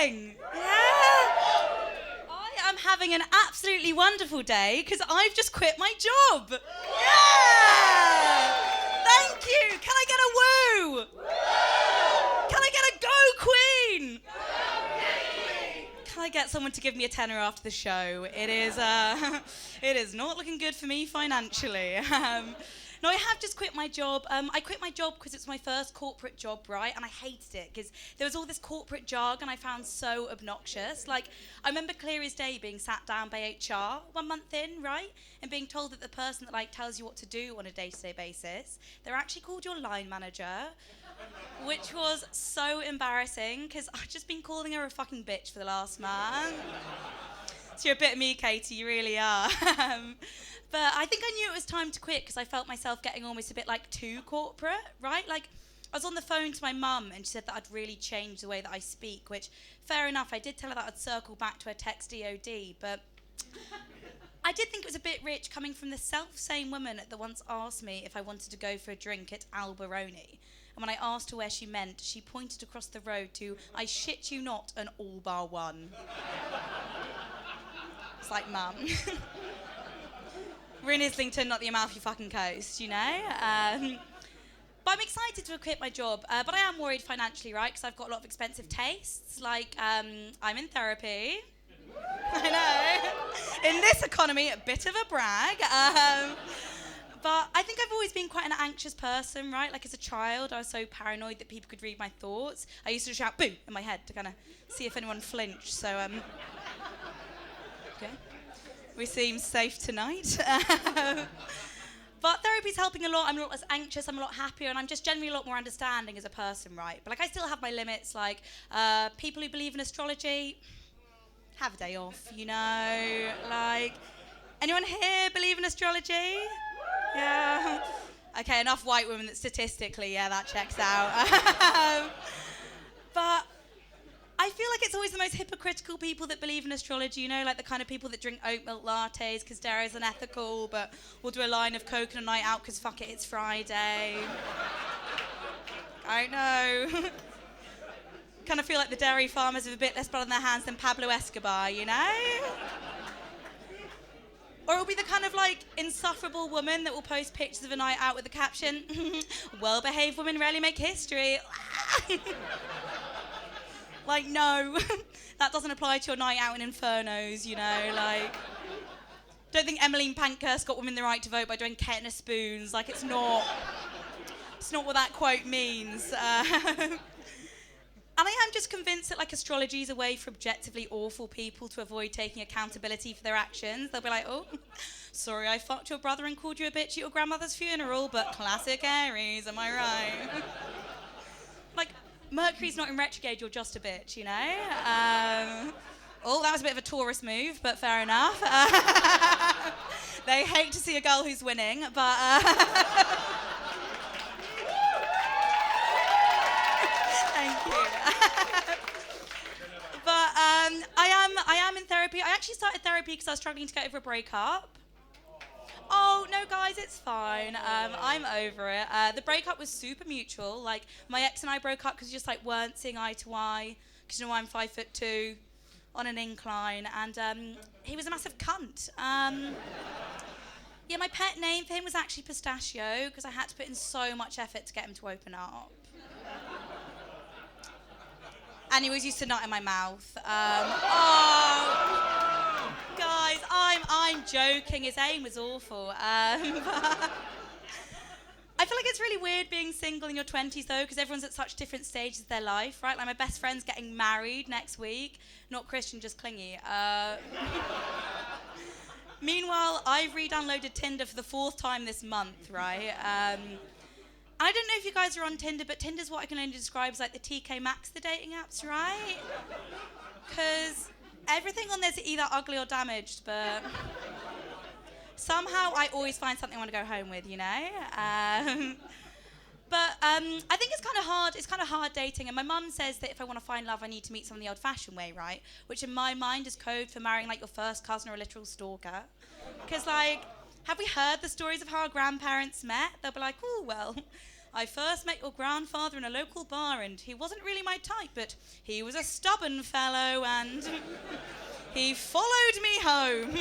doing? Yeah. I am having an absolutely wonderful day because I've just quit my job. Yeah. Thank you. Can I get a woo? Can I get a go, Queen? Can I get someone to give me a tenner after the show? It is not looking good for me financially. No, I have just quit my job. I quit my job because it's my first corporate job, right? And I hated it because there was all this corporate jargon I found so obnoxious. Like, I remember clear as day being sat down by HR 1 month in, right? And being told that the person that, like, tells you what to do on a day-to-day basis, they're actually called your line manager, which was so embarrassing because I've just been calling her a fucking bitch for the last month. So you're a bit of me, Katie, you really are. But I think I knew it was time to quit because I felt myself getting almost a bit like too corporate, right? Like, I was on the phone to my mum and she said that I'd really changed the way that I speak, which, fair enough, I did tell her that I'd circle back to her text DOD, but I did think it was a bit rich coming from the self-same woman that once asked me if I wanted to go for a drink at Alberoni. And when I asked her where she meant, she pointed across the road to, I shit you not, an all bar one. It's like, mum. We're in Islington, not the Amalfi fucking Coast, you know? But I'm excited to have quit my job. But I am worried financially, right? Because I've got a lot of expensive tastes. Like, I'm in therapy. I know. In this economy, a bit of a brag. But I think I've always been quite an anxious person, right? Like, as a child, I was so paranoid that people could read my thoughts. I used to shout, boo, in my head to kind of see if anyone flinched. So, okay. We seem safe tonight. But therapy's helping a lot. I'm a lot less anxious, I'm a lot happier, and I'm just generally a lot more understanding as a person, right? But, like, I still have my limits. Like, people who believe in astrology, have a day off, you know? Like, anyone here believe in astrology? Yeah. Okay, enough white women that statistically, yeah, that checks out. But I feel like it's always the most hypocritical people that believe in astrology, you know, like the kind of people that drink oat milk lattes because dairy is unethical, but will do a line of coke and a night out because fuck it, it's Friday. I know. Kind of feel like the dairy farmers have a bit less blood on their hands than Pablo Escobar, you know? Or it'll be the kind of, like, insufferable woman that will post pictures of a night out with the caption, well-behaved women rarely make history. Like, no, that doesn't apply to your night out in Infernos, you know, like. Don't think Emmeline Pankhurst got women the right to vote by doing Ketner spoons. Like, it's not what that quote means. And I am just convinced that, like, astrology is a way for objectively awful people to avoid taking accountability for their actions. They'll be like, oh, sorry I fucked your brother and called you a bitch at your grandmother's funeral, but classic Aries, am I right? Like, Mercury's not in retrograde, you're just a bitch, you know? Oh, that was a bit of a Taurus move, but fair enough. They hate to see a girl who's winning, but... Thank you. But I am in therapy. I actually started therapy because I was struggling to get over a breakup. Oh, no, guys, it's fine. I'm over it. The breakup was super mutual. Like, my ex and I broke up because we just, like, weren't seeing eye to eye. Because, you know, I'm 5'2", on an incline, and he was a massive cunt. Yeah, my pet name for him was actually Pistachio, because I had to put in so much effort to get him to open up. And he always used to nut in my mouth. Oh, guys, I'm joking. His aim was awful. I feel like it's really weird being single in your 20s, though, because everyone's at such different stages of their life, right? Like, my best friend's getting married next week. Not Christian, just clingy. Meanwhile, I've re-downloaded Tinder for the 4th time this month, right? And I don't know if you guys are on Tinder, but Tinder's what I can only describe as like the TK Maxx, the dating apps, right? Because everything on there's either ugly or damaged, but somehow I always find something I want to go home with, you know? But I think it's kind of hard. It's kind of hard dating. And my mum says that if I want to find love, I need to meet someone the old-fashioned way, right? Which in my mind is code for marrying like your first cousin or a literal stalker. Because like, have we heard the stories of how our grandparents met? They'll be like, oh, well, I first met your grandfather in a local bar, and he wasn't really my type, but he was a stubborn fellow, and he followed me home.